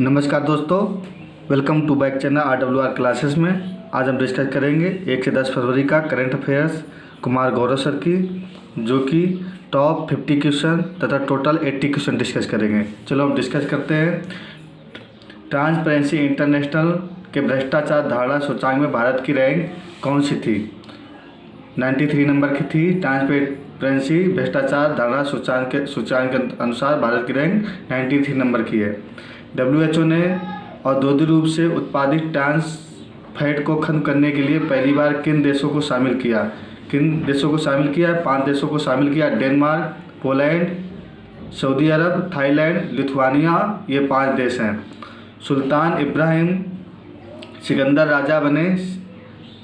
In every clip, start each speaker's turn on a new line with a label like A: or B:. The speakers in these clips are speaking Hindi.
A: नमस्कार दोस्तों, welcome to back channel RWR classes में। आज हम डिस्कस करेंगे 1 से 10 फरवरी का current affairs Kumar Gaurav sir की, जो कि टॉप 50 क्वेश्चन तथा टोटल 80 क्वेश्चन डिस्कस करेंगे। चलो हम डिस्कस करते हैं। ट्रांसपेरेंसी इंटरनेशनल के भ्रष्टाचार धारणा सूचकांक में भारत की रैंक कौन सी थी? 93 नंबर की थी। ट्रांसपेरेंसी भ्रष्टाचार धारणा सूचकांक के अनुसार भारत की रैंक 93 नंबर की है। WHO ने औद्योगिक रूप से उत्पादित ट्रांस फैट को खत्म करने के लिए पहली बार किन देशों को शामिल किया? 5 देशों को शामिल किया। डेनमार्क, पोलैंड, सऊदी अरब, थाईलैंड, लिथुआनिया, ये 5 देश हैं। सुल्तान इब्राहिम सिकंदर राजा बने,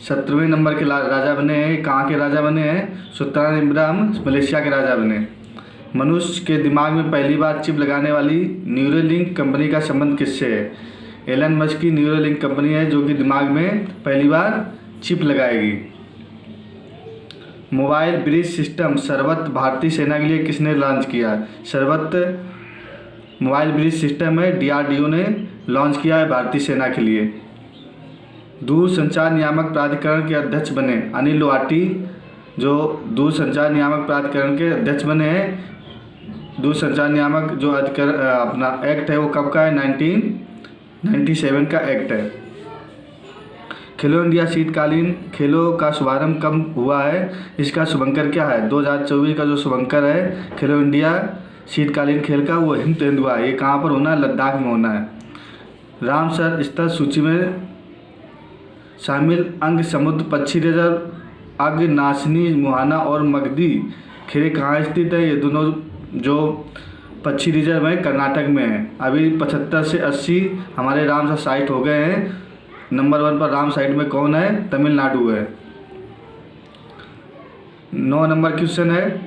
A: 17वें नंबर के राजा बने हैं। कहाँ के राजा बने हैं? सुल्तान इब्राहिम मलेशिया के राजा बने। मनुष्य के दिमाग में पहली बार चिप लगाने वाली न्यूरोलिंक कंपनी का संबंध किससे है? एलन मस्क की न्यूरोलिंक कंपनी है जो कि दिमाग में पहली बार चिप लगाएगी। मोबाइल ब्रिज सिस्टम सर्वत भारतीय सेना के लिए किसने लॉन्च किया? सर्वत मोबाइल ब्रिज सिस्टम है, DRDO ने लॉन्च किया है भारतीय सेना के लिए। दूरसंचार नियामक प्राधिकरण के अध्यक्ष बने अनिल लोहाटी, जो दूरसंचार नियामक प्राधिकरण के अध्यक्ष बने हैं। दूरसंचार नियामक जो अपना एक्ट है वो कब का है? 1997 का एक्ट है। खेलो इंडिया शीतकालीन खेलों का शुभारंभ कब हुआ है? इसका शुभंकर क्या है? 2024 का जो शुभंकर है खेलो इंडिया शीतकालीन खेल का, वो हिमतेंदुआ है। ये कहाँ पर होना है? लद्दाख में होना है। रामसर स्तर सूची में शामिल अंग समुद्र पक्षी रिजर्व अगनाशिनी मुहाना और मगधी खेड़े कहाँ स्थित है? ये दोनों जो पक्षी रिजर्व है कर्नाटक में है। अभी 75 से 80 हमारे रामसर साइट हो गए हैं। नंबर 1 पर राम साइट में कौन है? तमिलनाडु है। 9 नंबर क्वेश्चन है,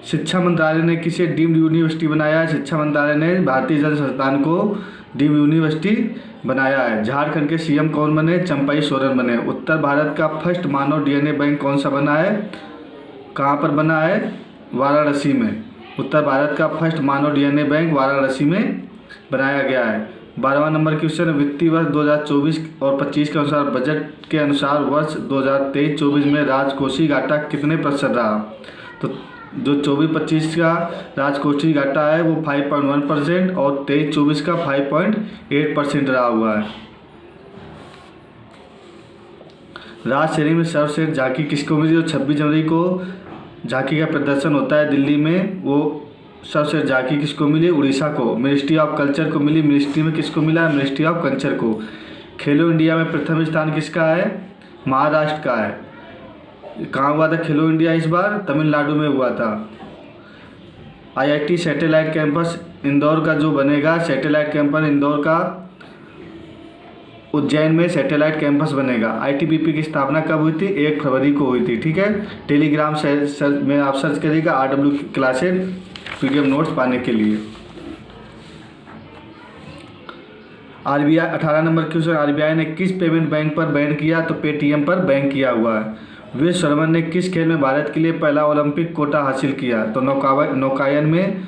A: शिक्षा मंत्रालय ने किसे डीम्ड यूनिवर्सिटी बनाया है? शिक्षा मंत्रालय ने भारतीय जन संस्थान को डीम्ड यूनिवर्सिटी बनाया है। झारखंड के CM कौन बने? चंपई सोरेन बने। उत्तर भारत का फर्स्ट मानव DNA बैंक कौन सा बना है? कहाँ पर बना है? वाराणसी में। उत्तर भारत का फर्स्ट मानव DNA बैंक वाराणसी में बनाया गया है। 12वां नंबर क्वेश्चन, वित्तीय वर्ष 2024 और 25 के अनुसार बजट के अनुसार वर्ष 2023-24 में राजकोषीय घाटा कितने प्रतिशत रहा? तो जो 24-25 का राजकोषीय घाटा है वो 5.1% और 23-24 का 5.8% रहा हुआ है। राज श्रेणी में सर्वश्रेष्ठ झांकी किसको मिली? जो 26 जनवरी को झांकी का प्रदर्शन होता है दिल्ली में, वो सर्वश्रेष्ठ झांकी किसको मिली? उड़ीसा को। मिनिस्ट्री ऑफ कल्चर को मिली। मिनिस्ट्री में किसको मिला? मिनिस्ट्री ऑफ कल्चर को। खेलो इंडिया में प्रथम स्थान किसका है? महाराष्ट्र का है। कहाँ हुआ था खेलो इंडिया इस बार? तमिलनाडु में हुआ था। IIT सैटेलाइट कैंपस इंदौर का जो बनेगा, सैटेलाइट कैंपस इंदौर का उज्जैन में सैटेलाइट कैंपस बनेगा। ITBP की स्थापना कब हुई थी? 1 फरवरी को हुई थी। ठीक है। टेलीग्राम में आप सर्च करिएगा RW क्लासेस PDF नोट्स पाने के लिए। RBI 18 नंबर क्वेश्चन, RBI ने किस पेमेंट बैंक पर बैन किया? तो पेटीएम पर बैन किया हुआ है। विश्व सर्वन ने किस खेल में भारत के लिए पहला ओलंपिक कोटा हासिल किया? तो नौकायन में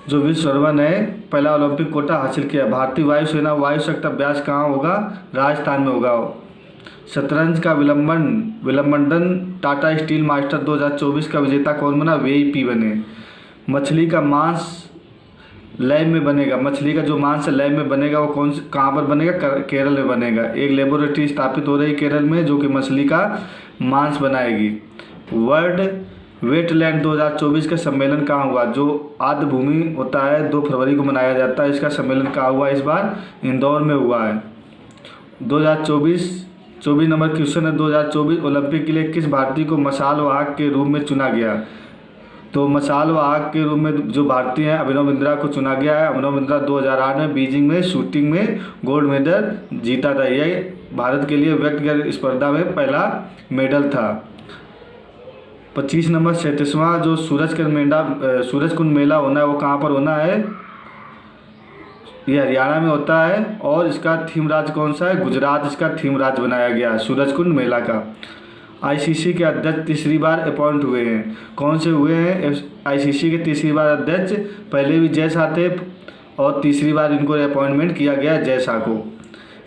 A: जो विश्व सर्वन है पहला ओलंपिक कोटा हासिल किया। भारतीय वायुसेना वायु शक्ति अभ्यास कहाँ होगा? राजस्थान में होगा। शतरंज का विलंबन टाटा स्टील मास्टर 2024 का विजेता कौन बना? VIP बने। मछली का मांस लैब में बनेगा। मछली का जो मांस लैब में बनेगा वो कहाँ पर बनेगा? केरल में बनेगा। एक लेबोरेटरी स्थापित हो रही केरल में जो कि मछली का मांस बनाएगी। वर्ल्ड वेटलैंड 2024 का सम्मेलन कहाँ हुआ? जो आर्द्र भूमि होता है 2 फरवरी को मनाया जाता है। इसका सम्मेलन कहाँ हुआ? इस बार इंदौर में हुआ है। 24 नंबर क्वेश्चन है, 2024 ओलंपिक के लिए किस भारतीय को मशाल वाहक के रूप में चुना गया? तो मशाल वाहक के रूप में जो भारतीय हैं अभिनव बिंद्रा को चुना गया है। अभिनव बिंद्रा 2008 में बीजिंग में शूटिंग में गोल्ड मेडल जीता था। यह भारत के लिए व्यक्तिगत स्पर्धा में पहला मेडल था। 25 नंबर 37वां जो सूरज कुंड मेला होना है वो कहाँ पर होना है? ये हरियाणा में होता है। और इसका थीम राज्य कौन सा है? गुजरात इसका थीम राज्य बनाया गया है सूरज कुंड मेला का। ICC के अध्यक्ष तीसरी बार अपॉइंट हुए हैं। कौन से हुए हैं ICC के तीसरी बार अध्यक्ष? पहले भी जैसा थे और तीसरी बार इनको अपॉइंटमेंट किया गया जय शाह को।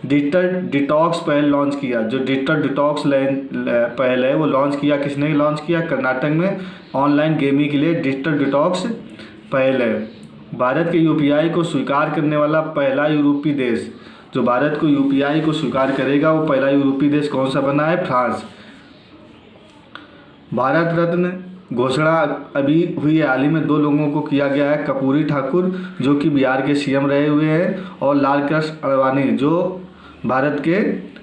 A: डिजिटल डिटॉक्स पहल लॉन्च किया, जो डिजिटल डिटॉक्स पहल है वो लॉन्च किया, किसने लॉन्च किया? कर्नाटक में ऑनलाइन गेमिंग के लिए डिजिटल डिटॉक्स पहल है। भारत के यूपीआई को स्वीकार करने वाला पहला यूरोपीय देश, जो भारत को यूपीआई को स्वीकार करेगा वो पहला यूरोपीय देश कौन सा बना है? फ्रांस। भारत रत्न घोषणा अभी हुई है हाल ही में, 2 लोगों को किया गया है। कर्पूरी ठाकुर जो कि बिहार के सीएम रहे हुए हैं, और लाल कृष्ण आडवाणी जो भारत के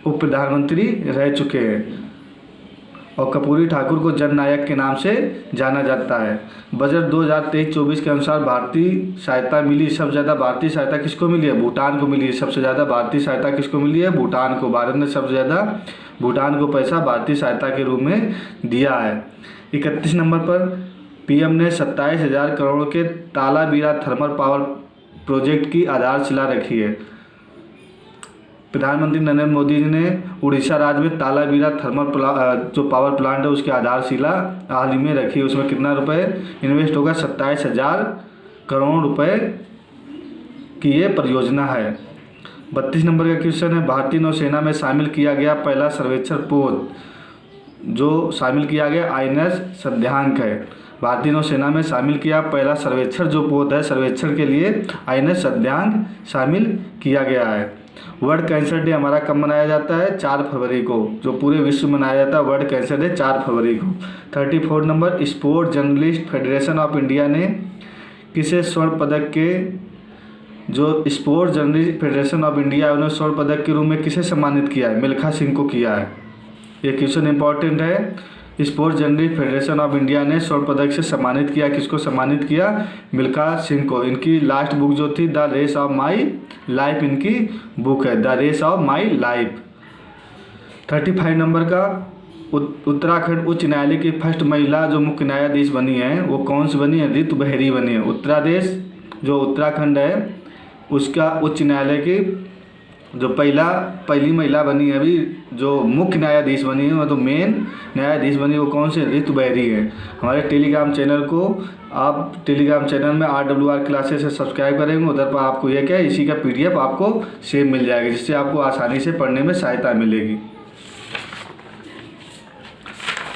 A: उप प्रधानमंत्री रह चुके हैं। और कर्पूरी ठाकुर को जननायक के नाम से जाना जाता है। बजट 2023-24 के अनुसार भारतीय सहायता मिली, सबसे ज़्यादा भारतीय सहायता किसको मिली है? भूटान को मिली है। सबसे ज़्यादा भारतीय सहायता किसको मिली है? भूटान को। भारत ने सबसे ज़्यादा भूटान को पैसा भारतीय सहायता के रूप में दिया है। 31 नंबर पर पीएम ने 27,000 करोड़ के तालाबीरा थर्मल पावर प्रोजेक्ट की आधारशिला रखी है। प्रधानमंत्री नरेंद्र मोदी जी ने उड़ीसा राज्य में तालाबीरा थर्मल जो पावर प्लांट है उसकी आधारशिला हाल ही में रखी है। उसमें कितना रुपए इन्वेस्ट होगा? 27,000 करोड़ रुपए की ये परियोजना है। 32 नंबर का क्वेश्चन है, भारतीय नौसेना में शामिल किया गया पहला सर्वेक्षण पोत, जो शामिल किया गया INS सध्यांक है। भारतीय नौसेना में शामिल किया पहला सर्वेक्षण जो पोत है, सर्वेक्षण के लिए INS सध्यांक शामिल किया गया है। वर्ल्ड कैंसर डे हमारा कब मनाया जाता है? 4 फरवरी को, जो पूरे विश्व में मनाया जाता है वर्ल्ड कैंसर डे 4 फरवरी को। 34 number, sport journalist federation of India ने किसे स्वर्ण पदक के, जो sport journalist federation of India उन्होंने स्वर्ण पदक के रूप में किसे सम्मानित किया है? मिल्खा सिंह को किया है। ये क्वेश्चन इंपॉर्टेंट है। Sport journalist federation of India ने स्वर्ण पदक से सम्मानित किया, किसको सम्मानित किया? मिल्खा सिंह को। इनकी लास्ट बुक जो थी the race of my life, इनकी बुक है the race of my life. 35 number का, उत्तराखंड उच्च न्यायालय की फर्स्ट महिला जो मुख्य न्यायाधीश बनी है वो कौन सी बनी है? रितु बहेरी बनी है। उत्तरादेश जो उत्तराखंड है उसका उच्च न्यायालय की जो पहली महिला बनी है अभी, जो मुख्य न्यायाधीश बनी है, मतलब मेन न्यायाधीश बनी है, वो कौन से? रितु बहेरी है। हमारे टेलीग्राम चैनल को आप टेलीग्राम चैनल में RWR क्लासेस से सब्सक्राइब करेंगे, उधर पर आपको यह क्या है, इसी का PDF आपको सेव मिल जाएगा, जिससे आपको आसानी से पढ़ने में सहायता मिलेगी।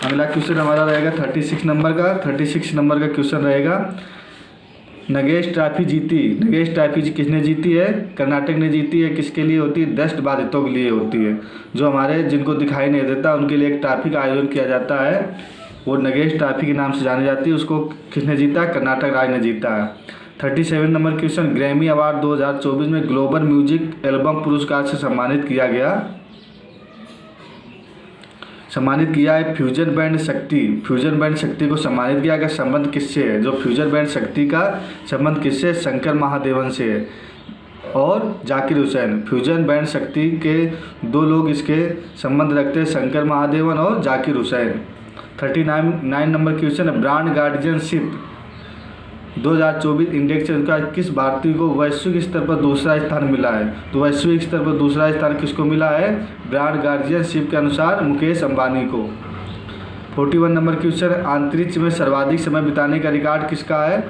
A: अगला क्वेश्चन हमारा रहेगा 36 नंबर का। 36 नंबर का क्वेश्चन रहेगा, नगेश ट्रॉफी जीती, नगेश ट्रॉफी किसने जीती है? कर्नाटक ने जीती है। किसके लिए होती है? दृष्टि बाधितों के लिए होती है, जो हमारे जिनको दिखाई नहीं देता उनके लिए एक ट्रॉफी का आयोजन किया जाता है, वो नगेश ट्रॉफी के नाम से जानी जाती है। उसको किसने जीता? कर्नाटक राज्य ने जीता है। 37 नंबर क्वेश्चन, ग्रैमी अवार्ड 2024 में ग्लोबल म्यूजिक एल्बम पुरस्कार से सम्मानित किया है फ्यूजन बैंड शक्ति। फ्यूजन बैंड शक्ति को सम्मानित किया गया। संबंध किससे है? जो फ्यूजन बैंड शक्ति का संबंध किससे? शंकर महादेवन से है और जाकिर हुसैन। फ्यूजन बैंड शक्ति के 2 लोग इसके संबंध रखते हैं, शंकर महादेवन और जाकिर हुसैन। 39 नंबर क्वेश्चन है, ब्रांड गार्डियनशिप 2024 इंडेक्स का किस भारतीय को वैश्विक स्तर पर दूसरा स्थान मिला है? तो वैश्विक स्तर पर दूसरा स्थान किसको मिला है? ब्रांड गार्डियनशिप के अनुसार मुकेश अंबानी को। 41 नंबर क्वेश्चन, अंतरिक्ष में सर्वाधिक समय बिताने का रिकॉर्ड किसका है?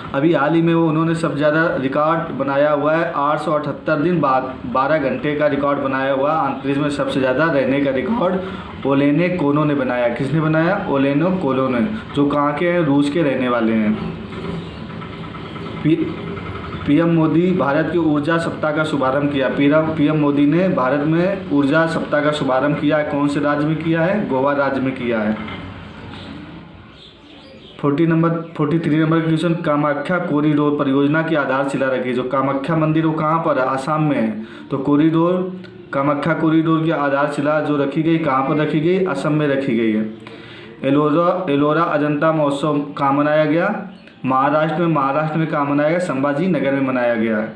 A: अभी हाल ही में वो उन्होंने सबसे ज़्यादा रिकॉर्ड बनाया हुआ है, 878 दिन बाद 12 घंटे का रिकॉर्ड बनाया हुआ। अंतरिक्ष में सबसे ज़्यादा रहने का रिकॉर्ड ओलेने कोनो ने बनाया। किसने बनाया? ओलेनो कोनो ने, जो कहाँ के हैं? रूस के रहने वाले हैं। पीएम मोदी भारत के ऊर्जा सप्ताह का शुभारंभ किया। पीएम मोदी ने भारत में ऊर्जा सप्ताह का शुभारंभ किया है। कौन से राज्य में किया है? गोवा राज्य में किया है। 43 नंबर क्वेश्चन, कामाख्या कॉरिडोर परियोजना की आधारशिला रखी। जो कामाख्या मंदिर वो कहाँ पर है? आसाम में है। तो कामाख्या कॉरिडोर की आधारशिला जो रखी गई कहाँ पर रखी गई? असम में रखी गई है। एलोरा अजंता महोत्सव कहाँ मनाया गया? महाराष्ट्र में कहाँ मनाया गया? संभाजी नगर में मनाया गया है।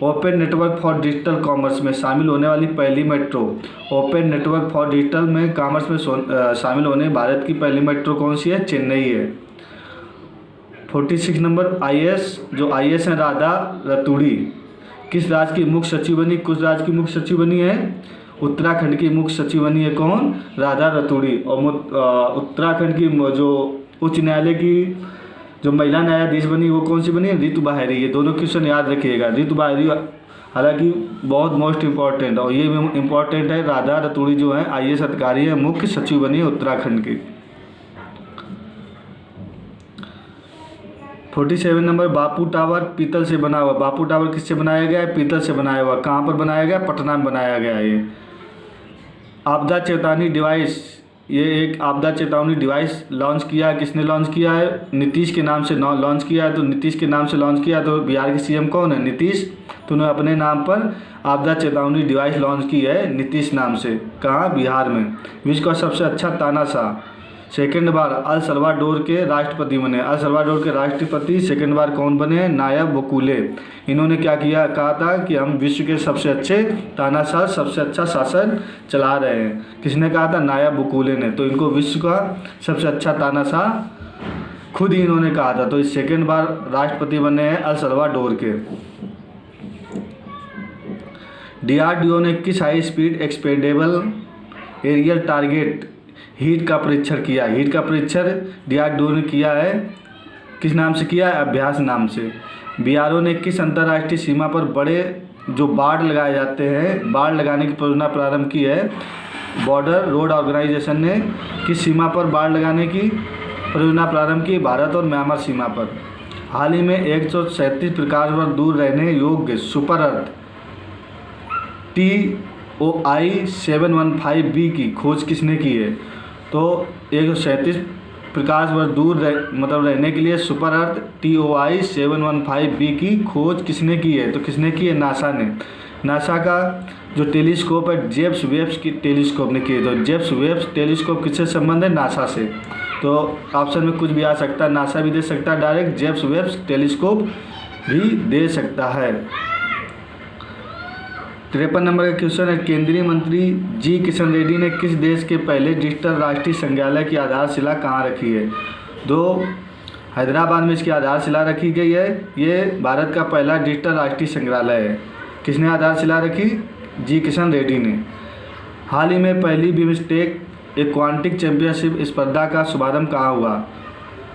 A: Open network for digital commerce में शामिल होने वाली पहली metro, open network for digital में कॉमर्स में शामिल होने भारत की पहली मेट्रो कौन सी है? चेन्नई है। 46 नंबर, जो IAS है राधा रतूड़ी, किस राज्य की मुख्य सचिव बनी? किस राज्य की मुख्य सचिव बनी है? उत्तराखंड की मुख्य सचिव बनी है। कौन? राधा रतूड़ी। और उत्तराखंड की जो उच्च न्यायालय की जो महिला न्यायाधीश बनी वो कौन सी बनी? रितु बाहरी। ये दोनों क्वेश्चन याद रखिएगा। रितु बाहरी हालांकि बहुत मोस्ट इम्पॉर्टेंट, और ये भी इम्पॉर्टेंट है। राधा रतूड़ी जो है IAS अधिकारी है, मुख्य सचिव बनी है उत्तराखंड की। 47 नंबर, बापू टावर पीतल से बना हुआ। बापू टावर किससे बनाया गया है? पीतल से बनाया हुआ। कहाँ पर बनाया गया? पटना में बनाया गया है। ये आपदा चेतावनी डिवाइस, ये एक आपदा चेतावनी डिवाइस लॉन्च किया है। किसने लॉन्च किया है? नीतीश के नाम से लॉन्च किया है। तो नीतीश के नाम से लॉन्च किया, तो बिहार के CM कौन है? नीतीश। तो उन्होंने अपने नाम पर आपदा चेतावनी डिवाइस लॉन्च की है नीतीश नाम से। कहाँ? बिहार में। विश्व का सबसे अच्छा तानाशाह, सेकेंड बार अल सल्वाडोर के राष्ट्रपति बने। अल सल्वाडोर के राष्ट्रपति सेकेंड बार कौन बने? Nayib Bukele. इन्होंने क्या किया? कहा था कि हम विश्व के सबसे अच्छे तानाशाह, सबसे अच्छा शासन चला रहे हैं। किसने कहा था? नायब बुकेले ने। तो इनको विश्व का सबसे अच्छा तानाशाह खुद ही इन्होंने कहा था। तो इस सेकेंड बार राष्ट्रपति बने हैं अल सल्वाडोर के। DRDO ने किस high speed expendable aerial target heat का परीक्षण किया? हीट का परीक्षण DRDO ने किया है। किस नाम से किया है? अभ्यास नाम से। BRO ने किस अंतर्राष्ट्रीय सीमा पर बड़े जो बाड़ लगाए जाते हैं, बाड़ लगाने की परियोजना प्रारंभ की है? बॉर्डर रोड ऑर्गेनाइजेशन ने किस सीमा पर बाड़ लगाने की परियोजना प्रारंभ की? भारत और म्यांमार सीमा पर। हाल ही में 137 प्रकाश वर्ष दूर रहने योग्य सुपर अर्थ TOI 715b की खोज किसने की है? तो 137 प्रकाश वर्ष दूर रहने के लिए सुपर अर्थ TOI 715b की खोज किसने की है? तो किसने की है? नासा ने। नासा का जो टेलीस्कोप है जेम्स वेब की टेलीस्कोप ने की है। तो जेम्स वेब टेलीस्कोप किससे संबंध है? नासा से। तो ऑप्शन में कुछ भी आ सकता है, नासा भी दे सकता है डायरेक्ट, जेम्स वेब टेलीस्कोप भी दे सकता है। 53 नंबर का क्वेश्चन है, केंद्रीय मंत्री जी किशन रेड्डी ने किस देश के पहले डिजिटल राष्ट्रीय संग्रहालय की आधारशिला कहाँ रखी है? हैदराबाद में इसकी आधारशिला रखी गई है। ये भारत का पहला डिजिटल राष्ट्रीय संग्रहालय है। किसने आधारशिला रखी? जी किशन रेड्डी ने। हाल ही में पहली बिम्स्टेक एक्वाटिक चैंपियनशिप स्पर्धा का शुभारंभ कहाँ हुआ?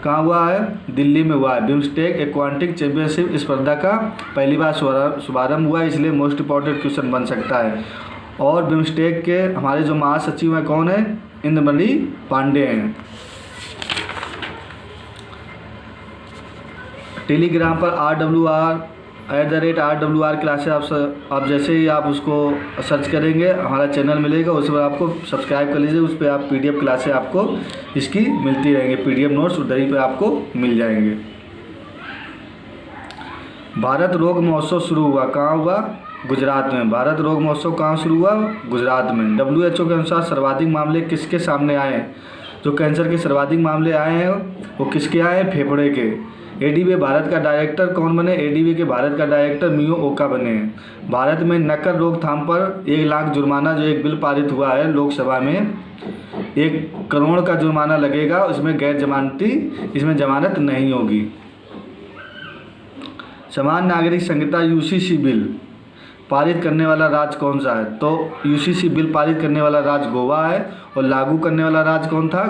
A: कहाँ हुआ है? दिल्ली में हुआ है। बिम्स्टेक एक्वाटिक चैंपियनशिप स्पर्धा का पहली बार शुभारंभ हुआ है, इसलिए मोस्ट इंपॉर्टेंट क्वेश्चन बन सकता है। और बिम्स्टेक के हमारे जो महासचिव हैं कौन है? इंद्रमणि पांडे हैं। टेलीग्राम पर RWR क्लासेस आप जैसे ही आप उसको सर्च करेंगे हमारा चैनल मिलेगा, उस पर आपको सब्सक्राइब कर लीजिए। उस पर आप PDF क्लासेस आपको इसकी मिलती रहेंगी, PDF नोट्स उधर ही पे आपको मिल जाएंगे। भारत रोग महोत्सव शुरू हुआ, कहाँ हुआ? गुजरात में। भारत रोग महोत्सव कहाँ शुरू हुआ? गुजरात में। WHO के अनुसार सर्वाधिक मामले किसके सामने आए हैं? जो कैंसर के सर्वाधिक मामले आए हैं वो किसके आए हैं? फेफड़े के। ADB भारत का डायरेक्टर कौन बने? ADB के भारत का डायरेक्टर मियो ओका बने हैं। भारत में नकल रोकथाम पर 1 लाख जुर्माना जो एक बिल पारित हुआ है लोकसभा में, 1 करोड़ का जुर्माना लगेगा। उसमें गैर जमानती, इसमें जमानत नहीं होगी। समान नागरिक संहिता UCC बिल पारित करने वाला राज्य कौन सा है? तो UCC बिल पारित करने वाला राज्य गोवा है, और लागू करने वाला राज्य कौन था?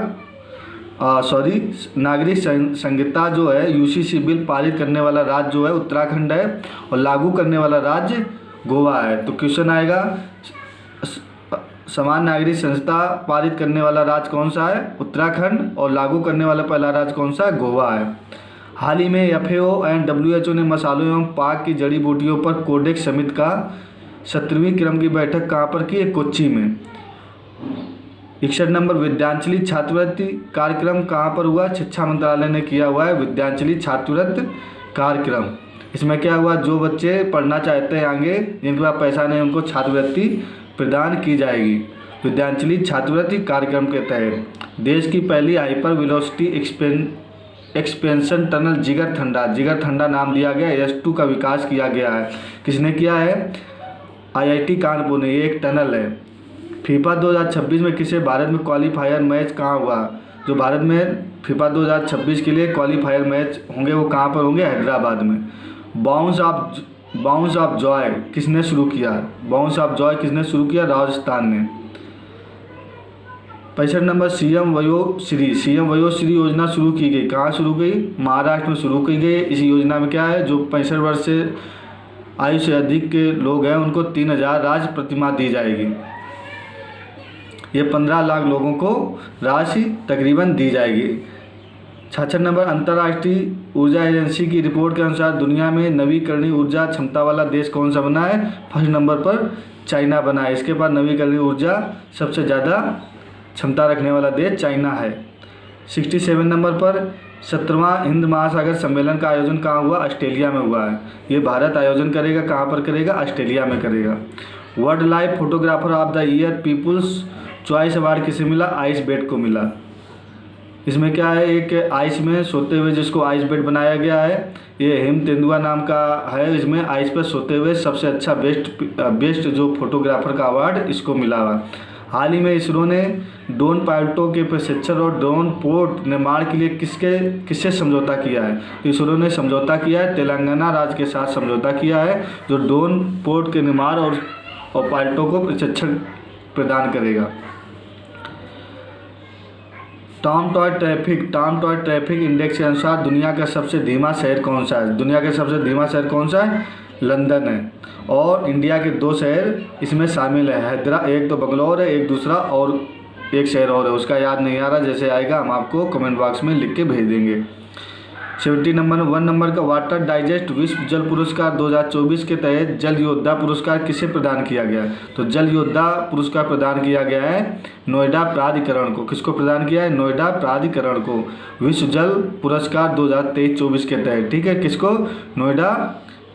A: नागरिक संहिता जो है UCC बिल पारित करने वाला राज्य जो है उत्तराखंड है, और लागू करने वाला राज्य गोवा है। तो क्वेश्चन आएगा समान नागरिक संहिता पारित करने वाला राज्य कौन सा है? उत्तराखंड, और लागू करने वाला पहला राज्य कौन सा है? गोवा है। हाल ही में FAO एंड WHO ने मसालों एवं पाक की जड़ी बूटियों पर कोडेक्स समिति का 17वीं क्रम की बैठक कहाँ पर की है? कोच्चि में। 61 नंबर, विद्यांजलि छात्रवृत्ति कार्यक्रम कहाँ पर हुआ? शिक्षा मंत्रालय ने किया हुआ है विद्यांजलि छात्रवृत्ति कार्यक्रम। इसमें क्या हुआ? जो बच्चे पढ़ना चाहते हैं आगे, जिनके पास पैसा नहीं, उनको छात्रवृत्ति प्रदान की जाएगी विद्यांजलि छात्रवृत्ति कार्यक्रम के तहत। देश की पहली हाइपर वेलोसिटी एक्सपेंशन टनल जिगर ठंडा नाम दिया गया, S2 का विकास किया गया है। किसने किया है? IIT कानपुर ने। ये एक टनल है। FIFA 2026 में किसे भारत में क्वालिफायर मैच कहाँ हुआ? जो भारत में FIFA 2026 के लिए क्वालिफायर मैच होंगे वो कहाँ पर होंगे? हैदराबाद में। बाउंस ऑफ जॉय किसने शुरू किया? बाउंस ऑफ जॉय किसने शुरू किया? राजस्थान ने। 65 नंबर सीएम वयोश्री। सीएम वयोश्री योजना शुरू की गई, कहाँ शुरू की? महाराष्ट्र में शुरू की गई। इस योजना में क्या है, जो 65 वर्ष से आयु से अधिक के लोग हैं उनको 3000 राशि प्रतिमाह दी जाएगी। ये 15 लाख लोगों को राशि तकरीबन दी जाएगी। 66 नंबर अंतर्राष्ट्रीय ऊर्जा एजेंसी की रिपोर्ट के अनुसार दुनिया में नवीकरणीय ऊर्जा क्षमता वाला देश कौन सा बना है? फर्स्ट नंबर पर चाइना बना है। इसके बाद नवीकरणीय ऊर्जा सबसे ज़्यादा क्षमता रखने वाला देश चाइना है। 67 नंबर पर 17वां हिंद महासागर सम्मेलन का आयोजन कहाँ हुआ? ऑस्ट्रेलिया में हुआ है। ये भारत आयोजन करेगा, कहाँ पर करेगा? ऑस्ट्रेलिया में करेगा। World life photographer of the year people's choice award किसे मिला? आइस बेड को मिला। इसमें क्या है, एक आइस में सोते हुए जिसको आइस बेड बनाया गया है, ये हेम तेंदुआ नाम का है। इसमें आइस पर सोते हुए सबसे अच्छा बेस्ट जो फोटोग्राफर का अवार्ड इसको मिला हुआ। हाल ही में इसरो ने ड्रोन पायलटों के प्रशिक्षण और ड्रोन पोर्ट निर्माण के लिए किससे समझौता किया है? तो इसरो ने समझौता किया है तेलंगाना राज्य के साथ समझौता किया है, जो ड्रोन पोर्ट के निर्माण और पायलटों को प्रशिक्षण प्रदान करेगा। टॉम टॉय ट्रैफिक इंडेक्स के अनुसार दुनिया का सबसे धीमा शहर कौन सा है? दुनिया का सबसे धीमा शहर कौन सा है? लंदन है। और इंडिया के 2 शहर इसमें शामिल है, हैदराबाद, एक तो बंगलौर है, एक दूसरा और एक शहर और है, उसका याद नहीं आ रहा, जैसे आएगा हम आपको कमेंट बॉक्स में लिख के भेज देंगे। 71 नंबर का वाटर डाइजेस्ट विश्व जल पुरस्कार 2024 के तहत जल योद्धा पुरस्कार किसे प्रदान किया गया? तो जल योद्धा पुरस्कार प्रदान किया गया है नोएडा प्राधिकरण को। किसको प्रदान किया है? नोएडा प्राधिकरण को विश्व जल पुरस्कार 2023-24 के तहत। ठीक है, किसको? नोएडा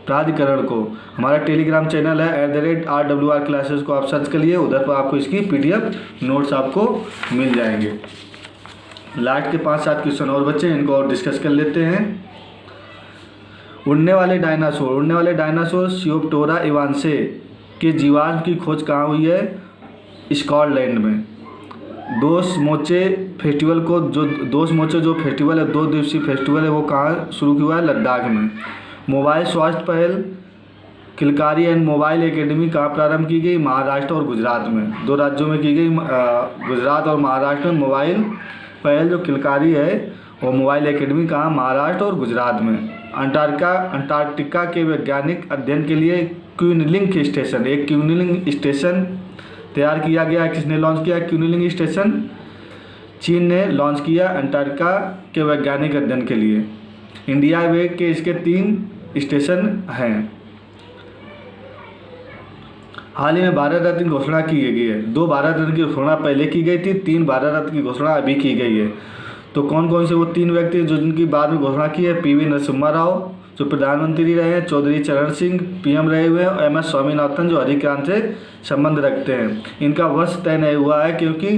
A: प्राधिकरण को। हमारा टेलीग्राम चैनल है @RWR क्लासेस को आप सर्च करिए, उधर पर आपको इसकी PDF नोट्स आपको मिल जाएंगे। लास्ट के 5-7 क्वेश्चन और बच्चे, इनको और डिस्कस कर लेते हैं। उड़ने वाले डायनासोर सियोप्टोरा इवांसे के जीवाश्म की खोज कहाँ हुई है? स्कॉटलैंड में। दोस मोचे फेस्टिवल जो फेस्टिवल है, 2 दिवसीय फेस्टिवल है, वो कहाँ शुरू हुआ है? लद्दाख में। मोबाइल स्वास्थ्य पहल किलकारी एंड मोबाइल एकेडमी कहाँ प्रारंभ की गई? महाराष्ट्र और गुजरात में। 2 राज्यों में की गई, गुजरात और महाराष्ट्र में। मोबाइल पहल जो किलकारी है वो मोबाइल एकेडमी कहाँ? महाराष्ट्र और गुजरात में। अंटार्कटिका के वैज्ञानिक अध्ययन के लिए क्यूनिलिंग स्टेशन तैयार किया गया है। किसने लॉन्च किया? क्यूनिलिंग स्टेशन चीन ने लॉन्च किया अंटार्कटिका के वैज्ञानिक अध्ययन के लिए। इंडिया में के इसके 3 स्टेशन हैं। हाल ही में भारत रत्न की घोषणा की गई है। 2 भारत रत्न की घोषणा पहले की गई थी, 3 भारत रत्न की घोषणा अभी की गई है। तो कौन कौन से वो 3 व्यक्ति जो जिनकी बाद में घोषणा की है? PV नरसिम्हा राव जो प्रधानमंत्री रहे हैं, चौधरी चरण सिंह PM रहे हुए हैं, और MS स्वामीनाथन जो हरिक्रांति से संबंध रखते हैं। इनका वर्ष तय नहीं हुआ है क्योंकि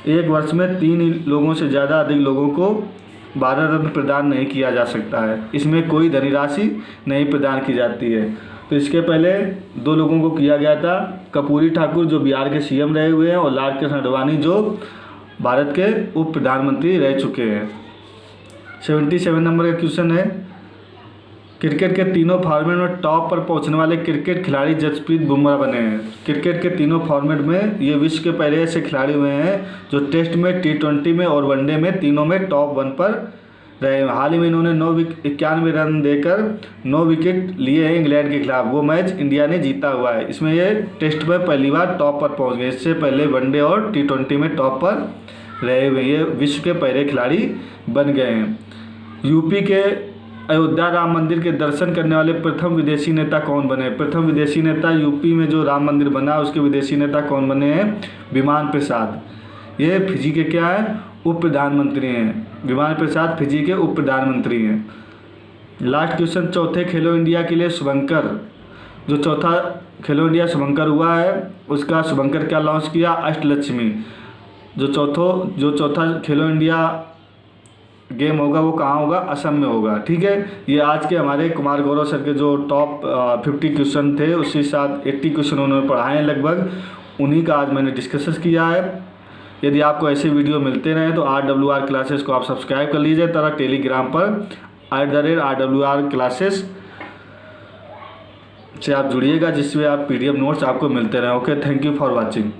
A: एक वर्ष में 3 लोगों से ज़्यादा अधिक लोगों को भारत रत्न प्रदान नहीं किया जा सकता है। इसमें कोई धनराशि नहीं प्रदान की जाती है। तो इसके पहले 2 लोगों को किया गया था, कर्पूरी ठाकुर जो बिहार के CM रहे हुए हैं, और लालकृष्ण आडवाणी जो भारत के उप प्रधानमंत्री रह चुके हैं। 77 नंबर का क्वेश्चन है, क्रिकेट के तीनों फॉर्मेट में टॉप पर पहुंचने वाले क्रिकेट खिलाड़ी जसप्रीत बुमराह बने हैं। क्रिकेट के तीनों फॉर्मेट में ये विश्व के पहले ऐसे खिलाड़ी हुए हैं जो टेस्ट में, T20 में और वनडे में तीनों में टॉप 1 पर रहे। हाल ही में इन्होंने 91 रन देकर 9 विकेट लिए हैं इंग्लैंड के खिलाफ। वो मैच इंडिया ने जीता हुआ है। इसमें ये टेस्ट में पहली बार टॉप पर पहुंच गए। इससे पहले वनडे और T20 में टॉप पर रहे हुए ये विश्व के पहले खिलाड़ी बन गए हैं। यूपी के अयोध्या राम मंदिर के दर्शन करने वाले प्रथम विदेशी नेता कौन बने? प्रथम विदेशी नेता यूपी में जो राम मंदिर बना उसके विदेशी नेता कौन बने हैं? विमान प्रसाद। ये फिजी के क्या है? उप प्रधानमंत्री हैं। विमान प्रसाद फिजी के उप प्रधानमंत्री हैं। लास्ट क्वेश्चन, चौथे खेलो इंडिया के लिए शुभंकर, जो चौथा खेलो इंडिया शुभंकर हुआ है उसका शुभंकर क्या लॉन्च किया? अष्टलक्ष्मी। जो चौथा खेलो इंडिया गेम होगा वो कहाँ होगा? असम में होगा। ठीक है, ये आज के हमारे कुमार गौरव सर के जो टॉप 50 क्वेश्चन थे, उसी साथ 80 क्वेश्चन उन्होंने पढ़ाए हैं लगभग, उन्हीं का आज मैंने डिस्कस किया है। यदि आपको ऐसे वीडियो मिलते रहे तो RWR क्लासेस को आप सब्सक्राइब कर लीजिए, तरह टेलीग्राम पर @RWR क्लासेस से आप जुड़िएगा, जिससे आप PDF नोट्स आपको मिलते रहें। Okay, thank you for watching.